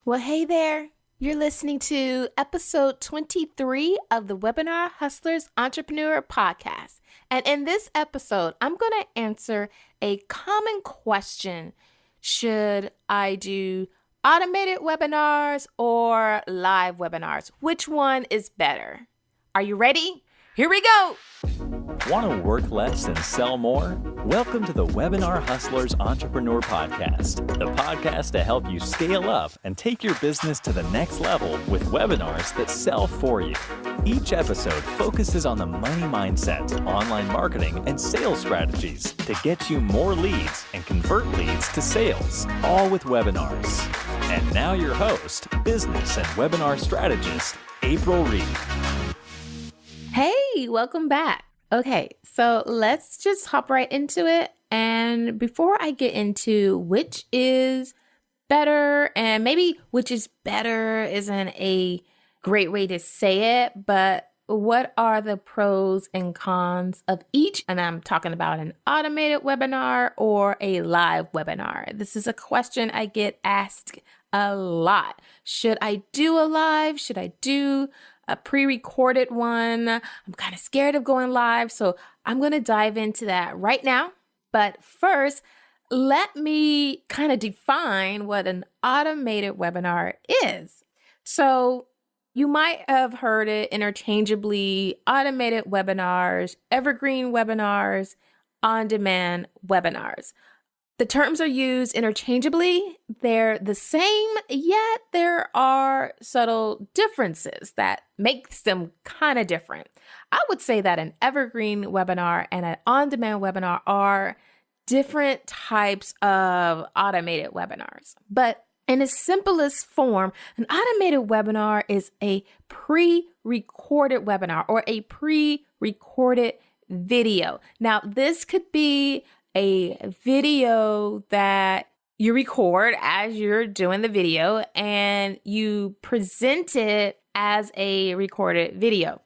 Well, hey there. You're listening to episode 23 of the Webinar Hustlers Entrepreneur Podcast. And in this episode, I'm going to answer a common question. Should I do automated webinars or live webinars? Which one is better? Are you ready? Here we go. Want to work less and sell more? Welcome to the Webinar Hustlers Entrepreneur Podcast, the podcast to help you scale up and take your business to the next level with webinars that sell for you. Each episode focuses on the money mindset, online marketing, and sales strategies to get you more leads and convert leads to sales, all with webinars. And now your host, business and webinar strategist, April Reed. Hey, welcome back. Okay, so let's just hop right into it. And before I get into which is better, and maybe which is better isn't a great way to say it, but what are the pros and cons of each? And I'm talking about an automated webinar or a live webinar. This is a question I get asked a lot. Should I do a live? Should I do a pre-recorded one? I'm kind of scared of going live, so I'm going to dive into that right now. But first, let me kind of define what an automated webinar is. So you might have heard it interchangeably: automated webinars, evergreen webinars, on-demand webinars. The terms are used interchangeably. They're the same, yet there are subtle differences that makes them kind of different. I would say that an evergreen webinar and an on-demand webinar are different types of automated webinars. But in its simplest form, an automated webinar is a pre-recorded webinar or a pre-recorded video. Now, this could be a video that you record as you're doing the video and you present it as a recorded video.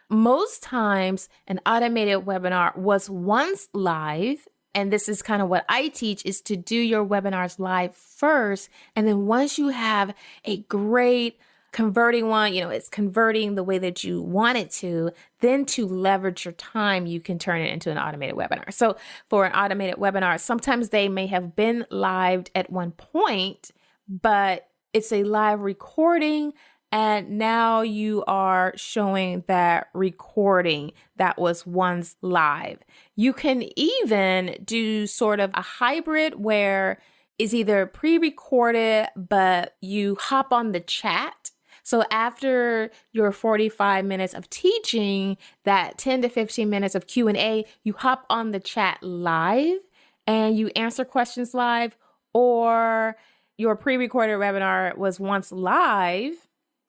Most times, an automated webinar was once live, and this is kind of what I teach, is to do your webinars live first. And then once you have a great converting one, it's converting the way that you want it to, then to leverage your time, you can turn it into an automated webinar. So for an automated webinar, sometimes they may have been live at one point, but it's a live recording. And now you are showing that recording that was once live. You can even do sort of a hybrid where it's either pre-recorded, but you hop on the chat. So after your 45 minutes of teaching, that 10 to 15 minutes of Q&A, you hop on the chat live and you answer questions live, or your pre-recorded webinar was once live.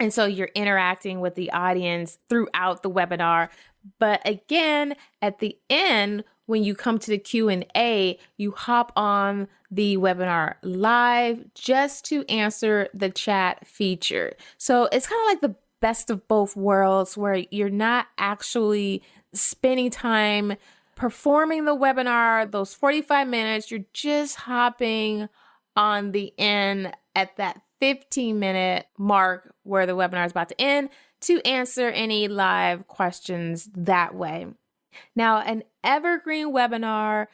And so you're interacting with the audience throughout the webinar. But again, at the end, when you come to the Q&A, you hop on the webinar live just to answer the chat feature. So it's kind of like the best of both worlds, where you're not actually spending time performing the webinar, those 45 minutes, you're just hopping on the end at that 15-minute mark where the webinar is about to end to answer any live questions that way. Now, an evergreen webinar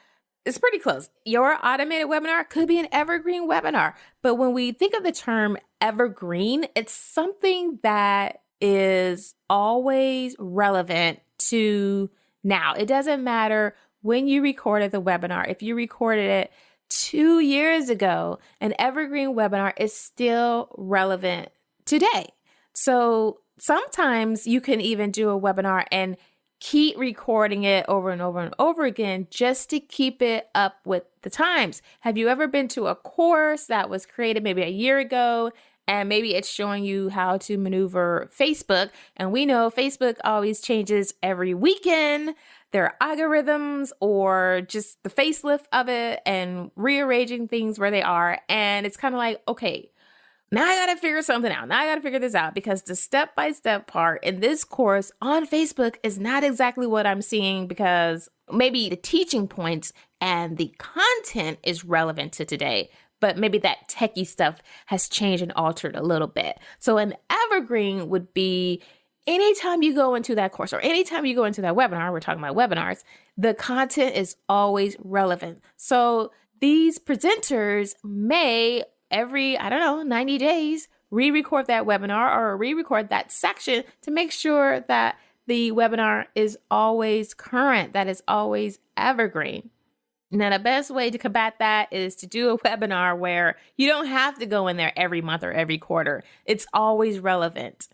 is pretty close. Your automated webinar could be an evergreen webinar. But when we think of the term evergreen, it's something that is always relevant to now. It doesn't matter when you recorded the webinar. If you recorded it 2 years ago, an evergreen webinar is still relevant today. So sometimes you can even do a webinar and keep recording it over and over and over again just to keep it up with the times. Have you ever been to a course that was created maybe a year ago, and maybe it's showing you how to maneuver Facebook? And we know Facebook always changes every weekend. Their algorithms or just the facelift of it and rearranging things where they are. And it's kind of like, okay, now I got to figure something out. Now I got to figure this out, because the step-by-step part in this course on Facebook is not exactly what I'm seeing, because maybe the teaching points and the content is relevant to today, but maybe that techie stuff has changed and altered a little bit. So an evergreen would be anytime you go into that course or anytime you go into that webinar, we're talking about webinars, the content is always relevant. So these presenters may every, 90 days, re-record that webinar or re-record that section to make sure that the webinar is always current, that is always evergreen. Now, the best way to combat that is to do a webinar where you don't have to go in there every month or every quarter. It's always relevant.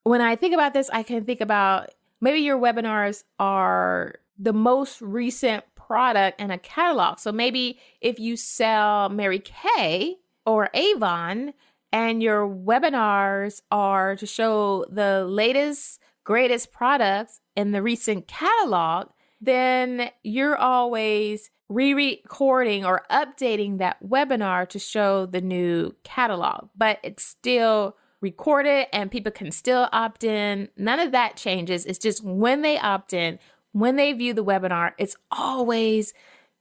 When I think about this, I can think about maybe your webinars are the most recent product in a catalog. So maybe if you sell Mary Kay or Avon and your webinars are to show the latest, greatest products in the recent catalog, then you're always re-recording or updating that webinar to show the new catalog, but it's still recorded and people can still opt in. None of that changes. It's just when they opt in, when they view the webinar, it's always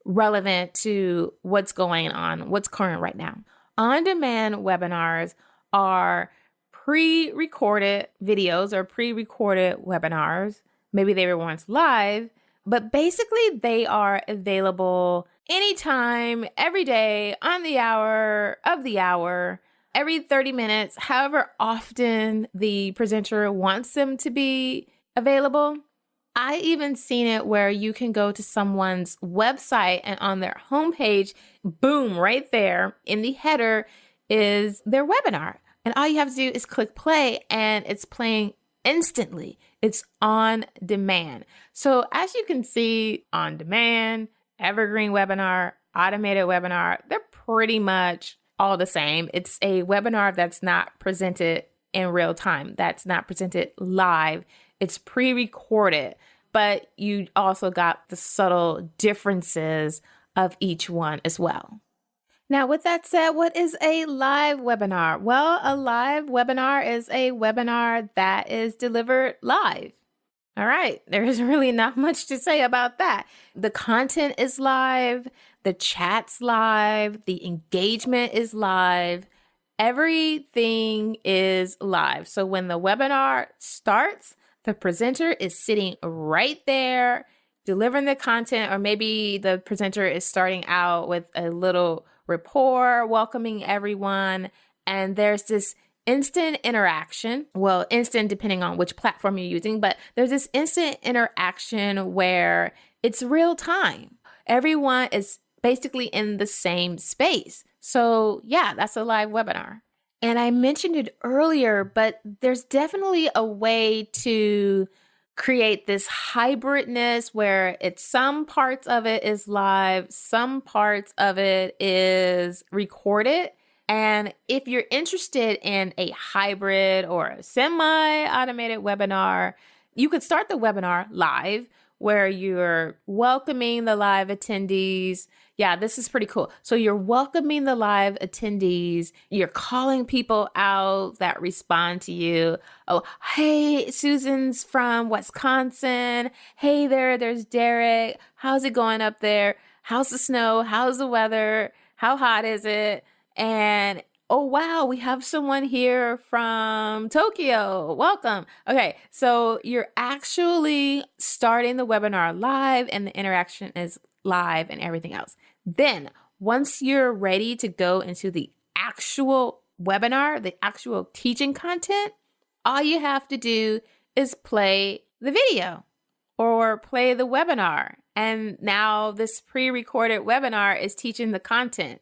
relevant to what's going on, what's current right now. On-demand webinars are pre-recorded videos or pre-recorded webinars. Maybe they were once live, but basically they are available anytime, every day, on the hour, of the hour, every 30 minutes, however often the presenter wants them to be available. I even seen it where you can go to someone's website and on their homepage, boom, right there in the header is their webinar. And all you have to do is click play and it's playing instantly. It's on demand. So as you can see, on demand, evergreen webinar, automated webinar, they're pretty much all the same. It's a webinar that's not presented in real time. That's not presented live. It's pre-recorded, but you also got the subtle differences of each one as well. Now, with that said, what is a live webinar? Well, a live webinar is a webinar that is delivered live. All right, there's really not much to say about that. The content is live, the chat's live, the engagement is live, everything is live. So when the webinar starts, the presenter is sitting right there delivering the content, or maybe the presenter is starting out with a little rapport, welcoming everyone, and there's this instant interaction. Well, instant depending on which platform you're using, but there's this instant interaction where it's real time. Everyone is basically in the same space. So yeah, that's a live webinar. And I mentioned it earlier, but there's definitely a way to create this hybridness where it's some parts of it is live, some parts of it is recorded. And if you're interested in a hybrid or a semi-automated webinar, you could start the webinar live where you're welcoming the live attendees. Yeah, this is pretty cool. So you're welcoming the live attendees. You're calling people out that respond to you. Oh, hey, Susan's from Wisconsin. Hey there's Derek. How's it going up there? How's the snow? How's the weather? How hot is it? And oh, wow, we have someone here from Tokyo. Welcome. Okay, so you're actually starting the webinar live and the interaction is live and everything else. Then once you're ready to go into the actual webinar, the actual teaching content, all you have to do is play the video or play the webinar. And now this pre-recorded webinar is teaching the content.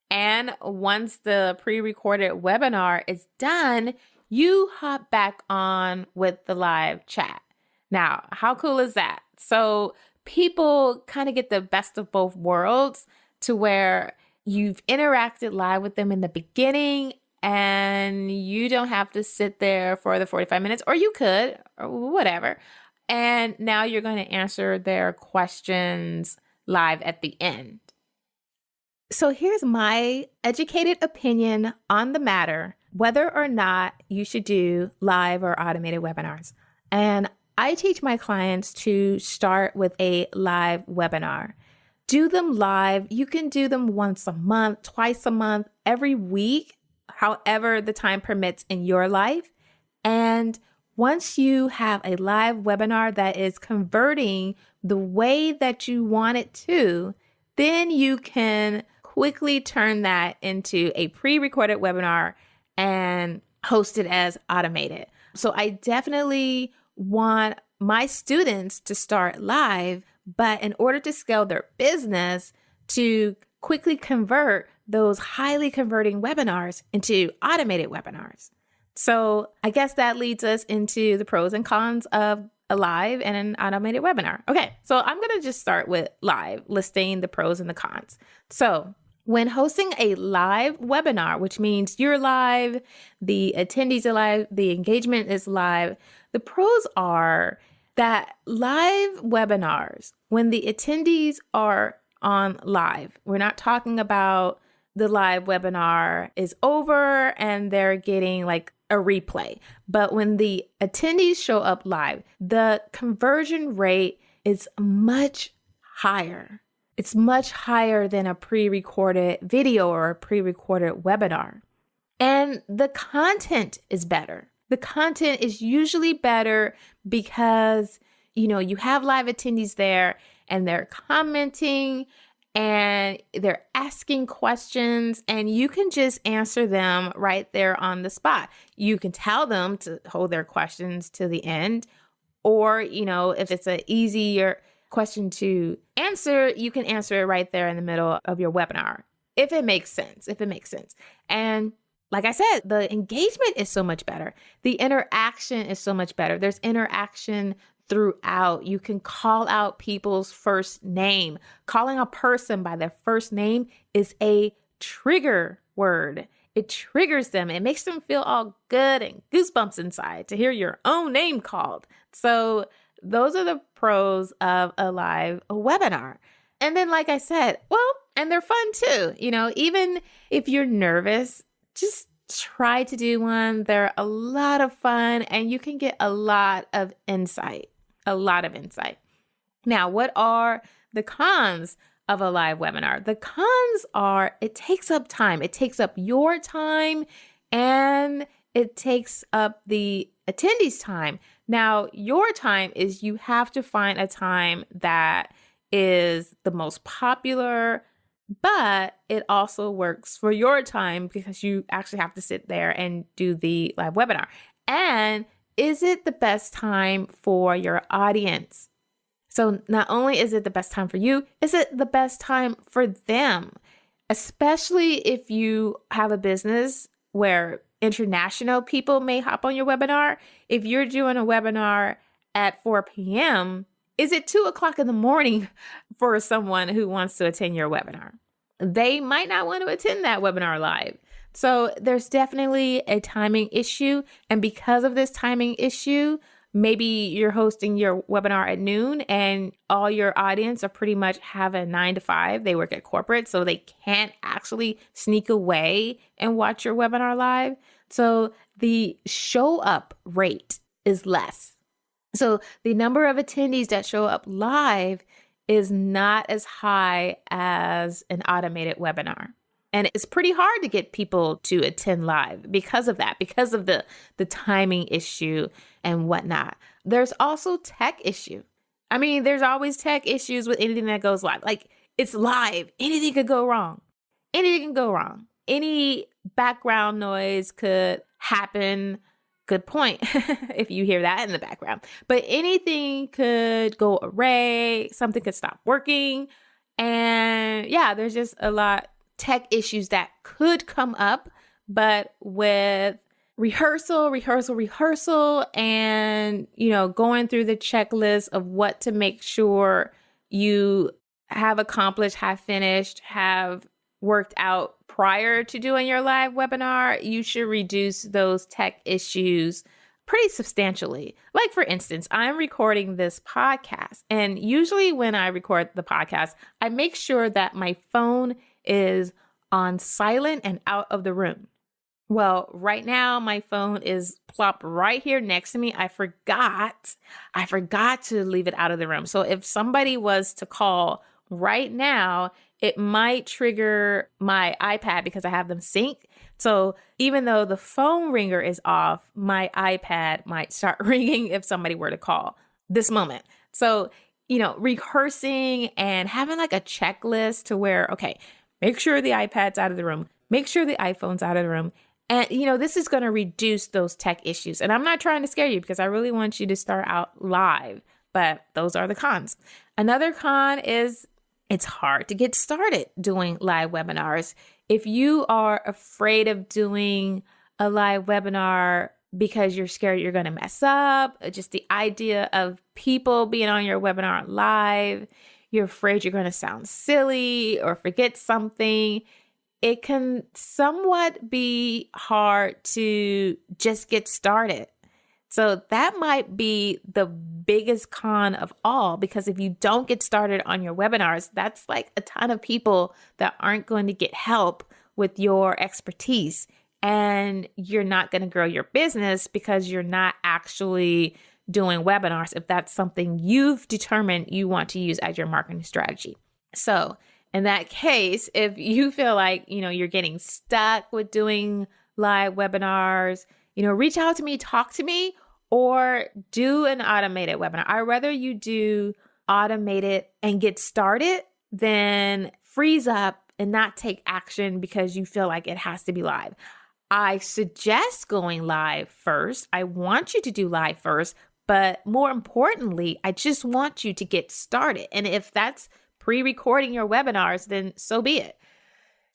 And once the pre-recorded webinar is done, you hop back on with the live chat. Now, how cool is that? So people kind of get the best of both worlds to where you've interacted live with them in the beginning and you don't have to sit there for the 45 minutes, or you could, or whatever. And now you're going to answer their questions live at the end. So here's my educated opinion on the matter, whether or not you should do live or automated webinars. And I teach my clients to start with a live webinar. do them live. You can do them once a month, twice a month, every week, however the time permits in your life. And once you have a live webinar that is converting the way that you want it to, then you can quickly turn that into a pre-recorded webinar and host it as automated. So I definitely want my students to start live, but in order to scale their business, to quickly convert those highly converting webinars into automated webinars. So I guess that leads us into the pros and cons of a live and an automated webinar. Okay, so I'm going to just start with live, listing the pros and the cons. So when hosting a live webinar, which means you're live, the attendees are live, the engagement is live, the pros are that live webinars, when the attendees are on live, we're not talking about the live webinar is over and they're getting like a replay. But when the attendees show up live, the conversion rate is much higher. It's much higher than a pre-recorded video or a pre-recorded webinar. And the content is better. The content is usually better because, you have live attendees there and they're commenting and they're asking questions and you can just answer them right there on the spot. You can tell them to hold their questions to the end, or, if it's an easier question to answer, you can answer it right there in the middle of your webinar, if it makes sense. And like I said, the engagement is so much better. The interaction is so much better. There's interaction throughout. You can call out people's first name. Calling a person by their first name is a trigger word. It triggers them. It makes them feel all good and goosebumps inside to hear your own name called. So those are the pros of a live webinar. And then, like I said, and they're fun too. Even if you're nervous, just try to do one. They're a lot of fun and you can get a lot of insight. Now, what are the cons of a live webinar? The cons are it takes up time. It takes up your time and it takes up the attendees' time. Now, your time is you have to find a time that is the most popular, but it also works for your time because you actually have to sit there and do the live webinar. And is it the best time for your audience? So not only is it the best time for you, is it the best time for them? Especially if you have a business where international people may hop on your webinar. If you're doing a webinar at 4 p.m., is it 2 o'clock in the morning for someone who wants to attend your webinar? They might not want to attend that webinar live. So there's definitely a timing issue. And because of this timing issue, maybe you're hosting your webinar at noon and all your audience are pretty much have a 9 to 5. They work at corporate, so they can't actually sneak away and watch your webinar live. So the show up rate is less. So the number of attendees that show up live is not as high as an automated webinar. And it's pretty hard to get people to attend live because of that, because of the timing issue and whatnot. There's also tech issue. I mean, there's always tech issues with anything that goes live. Like, it's live. Anything could go wrong. Any background noise could happen. Good point, if you hear that in the background. But anything could go awry. Something could stop working. And yeah, there's just a lot tech issues that could come up, but with rehearsal, and, going through the checklist of what to make sure you have accomplished, have finished, have worked out prior to doing your live webinar, you should reduce those tech issues pretty substantially. Like, for instance, I'm recording this podcast, and usually when I record the podcast, I make sure that my phone is on silent and out of the room. Well, right now my phone is plopped right here next to me. I forgot to leave it out of the room. So if somebody was to call right now, it might trigger my iPad because I have them synced. So even though the phone ringer is off, my iPad might start ringing if somebody were to call this moment. So, rehearsing and having like a checklist to where, okay, make sure the iPad's out of the room, make sure the iPhone's out of the room. And, this is going to reduce those tech issues. And I'm not trying to scare you because I really want you to start out live, but those are the cons. Another con is it's hard to get started doing live webinars. If you are afraid of doing a live webinar because you're scared you're going to mess up, just the idea of people being on your webinar live, you're afraid you're going to sound silly or forget something, it can somewhat be hard to just get started. So that might be the biggest con of all, because if you don't get started on your webinars, that's like a ton of people that aren't going to get help with your expertise, and you're not going to grow your business because you're not actually doing webinars if that's something you've determined you want to use as your marketing strategy. So in that case, if you feel like, you're getting stuck with doing live webinars, reach out to me, talk to me, or do an automated webinar. I'd rather you do automated and get started than freeze up and not take action because you feel like it has to be live. I suggest going live first. I want you to do live first, but more importantly, I just want you to get started. And if that's pre-recording your webinars, then so be it.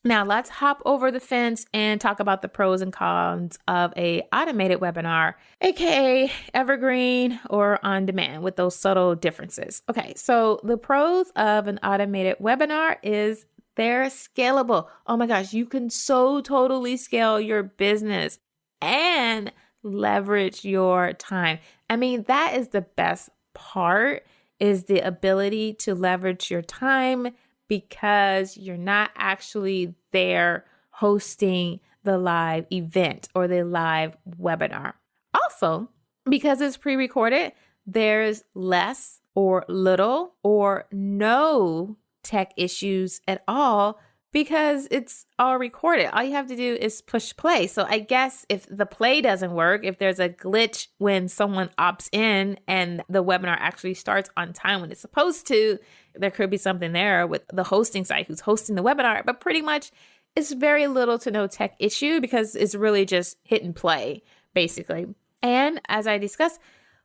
Now let's hop over the fence and talk about the pros and cons of a automated webinar, aka evergreen or on demand, with those subtle differences. Okay, so the pros of an automated webinar is they're scalable. Oh my gosh, you can so totally scale your business and leverage your time. I mean, that is the best part, is the ability to leverage your time, because you're not actually there hosting the live event or the live webinar. Also, because it's pre-recorded, there's less or little or no tech issues at all because it's all recorded. All you have to do is push play. So I guess if the play doesn't work, if there's a glitch when someone opts in and the webinar actually starts on time when it's supposed to, there could be something there with the hosting site who's hosting the webinar. But pretty much it's very little to no tech issue because it's really just hit and play, basically. And as I discussed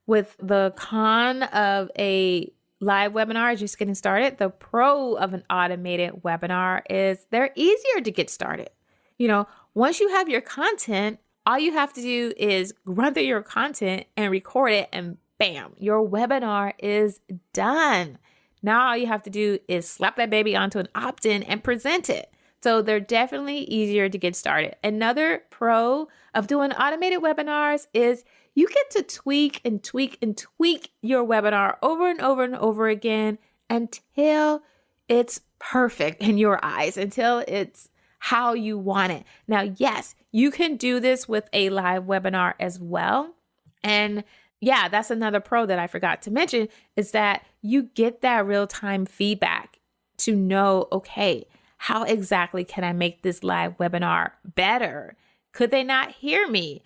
with the con of a live webinar, just getting started, the pro of an automated webinar is they're easier to get started. Once you have your content, all you have to do is run through your content and record it, and bam, your webinar is done. Now all you have to do is slap that baby onto an opt-in and present it. So they're definitely easier to get started. Another pro of doing automated webinars is you get to tweak and tweak and tweak your webinar over and over and over again until it's perfect in your eyes, until it's how you want it. Now, yes, you can do this with a live webinar as well. And yeah, that's another pro that I forgot to mention, is that you get that real-time feedback to know, okay, how exactly can I make this live webinar better? Could they not hear me?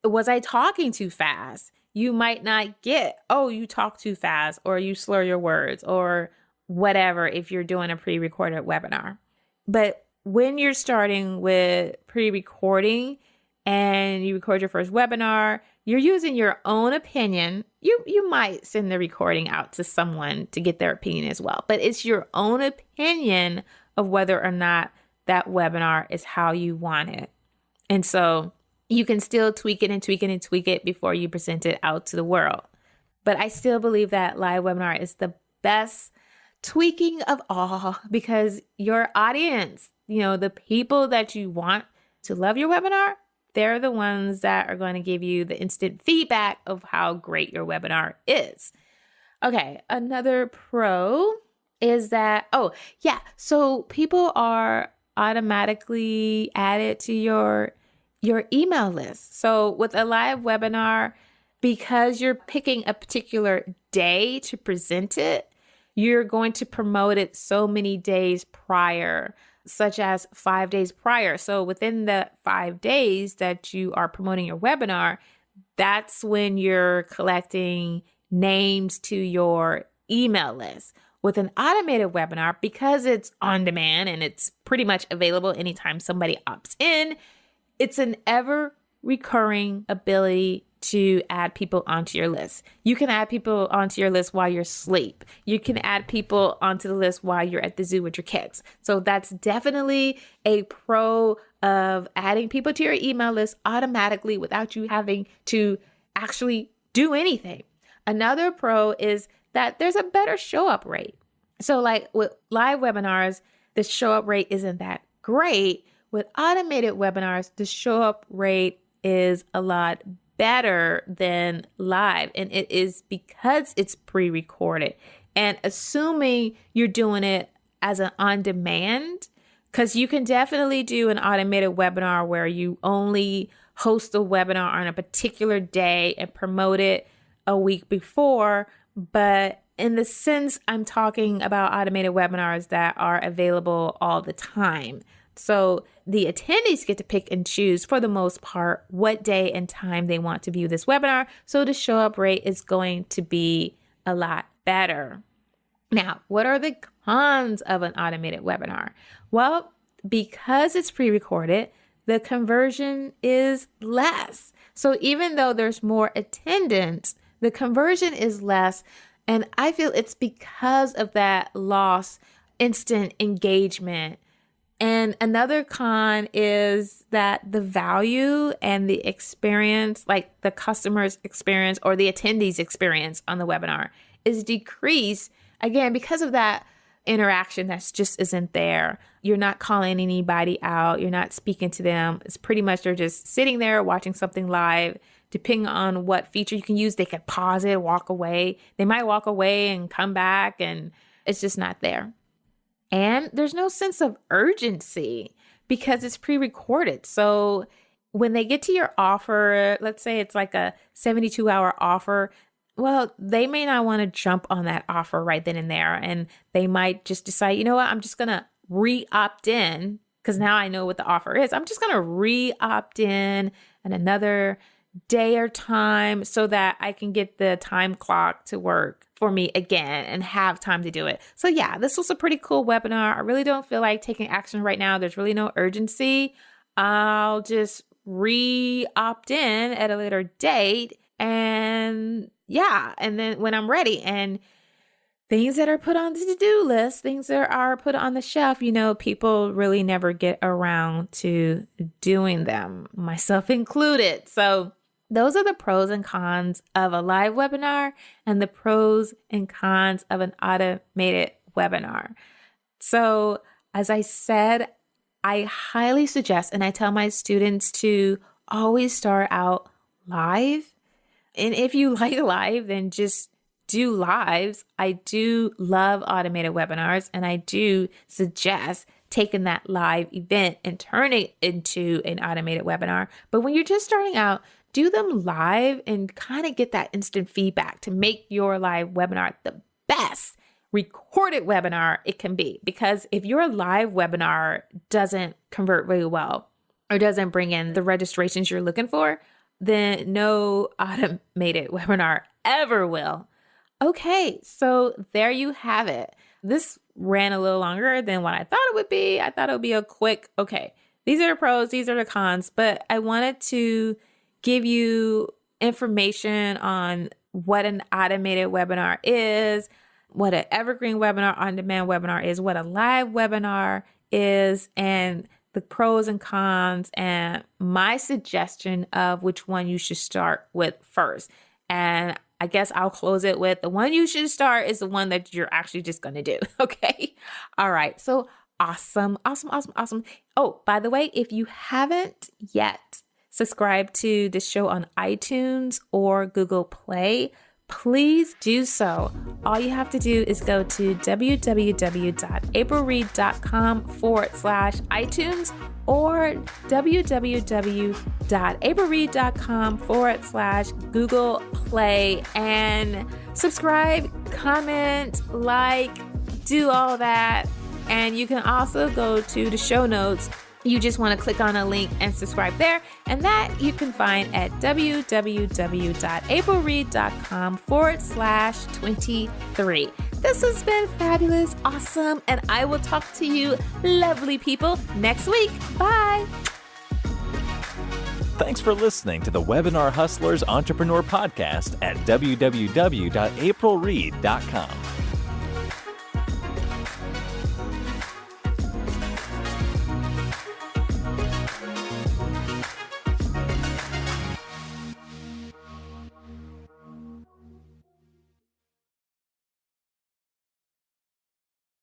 Was I talking too fast? You might not get, oh, you talk too fast, or you slur your words, or whatever if you're doing a pre-recorded webinar. But when you're starting with pre-recording and you record your first webinar, you're using your own opinion. You might send the recording out to someone to get their opinion as well, but it's your own opinion of whether or not that webinar is how you want it. And so you can still tweak it and tweak it and tweak it before you present it out to the world. But I still believe that live webinar is the best tweaking of all, because your audience, the people that you want to love your webinar, they're the ones that are going to give you the instant feedback of how great your webinar is. Okay, another pro is that, so people are automatically added to your email list. So with a live webinar, because you're picking a particular day to present it, you're going to promote it so many days prior, such as 5 days prior. So within the 5 days that you are promoting your webinar, that's when you're collecting names to your email list. With an automated webinar, because it's on demand and it's pretty much available anytime somebody opts in, it's an ever recurring ability to add people onto your list. You can add people onto your list while you're asleep. You can add people onto the list while you're at the zoo with your kids. So that's definitely a pro of adding people to your email list automatically without you having to actually do anything. Another pro is that there's a better show up rate. So like with live webinars, the show up rate isn't that great. With automated webinars, the show up rate is a lot better than live. And it is because it's pre-recorded. And assuming you're doing it as an on-demand, because you can definitely do an automated webinar where you only host a webinar on a particular day and promote it a week before. But in the sense, I'm talking about automated webinars that are available all the time. So the attendees get to pick and choose, for the most part, what day and time they want to view this webinar. So the show up rate is going to be a lot better. Now, what are the cons of an automated webinar? Well, because it's pre-recorded, the conversion is less. So even though there's more attendance, the conversion is less. And I feel it's because of that lost instant engagement. And another con is that the value and the experience, like the customer's experience or the attendee's experience on the webinar, is decreased, again, because of that interaction that just isn't there. You're not calling anybody out. You're not speaking to them. It's pretty much they're just sitting there watching something live. Depending on what feature you can use, they could pause it, walk away. They might walk away and come back, and it's just not there. And there's no sense of urgency because it's pre-recorded. So when they get to your offer, let's say it's like a 72-hour offer, well, they may not want to jump on that offer right then and there. And they might just decide, you know what, I'm just going to re-opt in because now I know what the offer is. I'm just going to re-opt in and another day or time so that I can get the time clock to work for me again and have time to do it. So yeah, this was a pretty cool webinar. I really don't feel like taking action right now. There's really no urgency. I'll just re-opt in at a later date. And yeah, and then when I'm ready, and things that are put on the to-do list, things that are put on the shelf, you know, people really never get around to doing them, myself included. So those are the pros and cons of a live webinar and the pros and cons of an automated webinar. So as I said, I highly suggest, and I tell my students to always start out live. And if you like live, then just do lives. I do love automated webinars, and I do suggest taking that live event and turning it into an automated webinar. But when you're just starting out, do them live and kind of get that instant feedback to make your live webinar the best recorded webinar it can be. Because if your live webinar doesn't convert very well or doesn't bring in the registrations you're looking for, then no automated webinar ever will. Okay, so there you have it. This ran a little longer than what I thought it would be. I thought it would be a quick, okay, these are the pros, these are the cons, but I wanted to give you information on what an automated webinar is, what an evergreen webinar, on-demand webinar is, what a live webinar is, and the pros and cons, and my suggestion of which one you should start with first. And I guess I'll close it with the one you should start is the one that you're actually just going to do. Okay. All right. So awesome. Oh, by the way, if you haven't yet subscribed to the show on iTunes or Google Play, please do so. All you have to do is go to www.aprilreed.com/iTunes or www.aprilreed.com/Google Play and subscribe. comment, like, do all that. And you can also go to the show notes. You just want to click on a link and subscribe there. And that you can find at www.aprilreed.com/23. This has been fabulous, awesome, and I will talk to you, lovely people, next week. Bye. Thanks for listening to the Webinar Hustlers Entrepreneur Podcast at www.aprilreed.com.